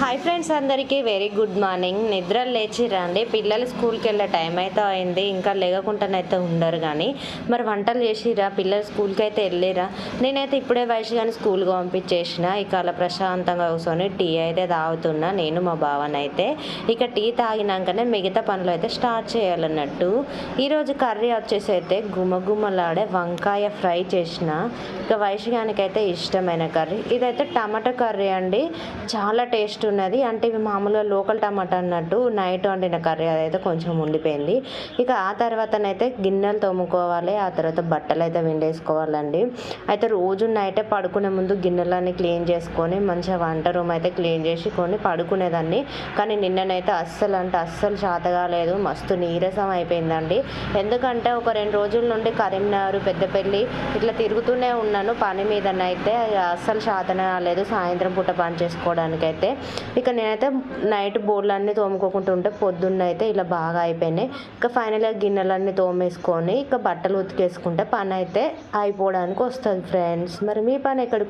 Hi friends, అందరికీ very good morning. నిద్ర లేచిరండి. పిల్లలు స్కూల్కి వెళ్ళే టైం అయితే అయింది, ఇంకా లేకుండానైతే ఉండరు. కానీ మరి వంటలు చేసిరా? పిల్లలు స్కూల్కి అయితే వెళ్ళిరా? నేనైతే ఇప్పుడే వయసు కానీ స్కూల్కి పంపించేసిన. ఇక అలా ప్రశాంతంగా కూర్చొని టీ అయితే తాగుతున్నా నేను మా భావనైతే. ఇక టీ తాగినాకనే మిగతా పనులు అయితే స్టార్ట్ చేయాలన్నట్టు. ఈరోజు కర్రీ వచ్చేసి అయితే గుమగుమలాడే వంకాయ ఫ్రై చేసిన. ఇక వయసుగానికైతే ఇష్టమైన కర్రీ ఇదైతే టమాటా కర్రీ అండి. చాలా టేస్ట్ ఉన్నది. అంటే ఇవి మామూలుగా లోకల్ టమాటా అన్నట్టు. నైట్ వండిన కర్రీ అదైతే కొంచెం ఉండిపోయింది. ఇక ఆ తర్వాతనైతే గిన్నెలు తోముకోవాలి, ఆ తర్వాత బట్టలు అయితే విండేసుకోవాలండి. అయితే రోజు నైటే పడుకునే ముందు గిన్నెలన్నీ క్లీన్ చేసుకొని మంచిగా వంట రూమ్ అయితే క్లీన్ చేసుకొని పడుకునేదాన్ని. కానీ నిన్ననైతే అస్సలు చేత కాలేదు. మస్తు నీరసం అయిపోయిందండి. ఎందుకంటే ఒక 2 రోజుల నుండి కరీంనగర్, పెద్దపల్లి ఇట్లా తిరుగుతూనే ఉన్నాను పని మీదనైతే. అస్సలు చేతనే కాలేదు సాయంత్రం పూట పని చేసుకోవడానికైతే. ఇక నేనైతే నైట్ బోర్డులన్నీ తోముకోకుండా ఉంటే పొద్దున్న అయితే ఇలా బాగా అయిపోయినాయి. ఇక ఫైనల్గా గిన్నెలన్నీ తోమేసుకొని ఇక బట్టలు ఉతికేసుకుంటే పని అయితే అయిపోవడానికి వస్తుంది ఫ్రెండ్స్. మరి మీ పని ఎక్కడికి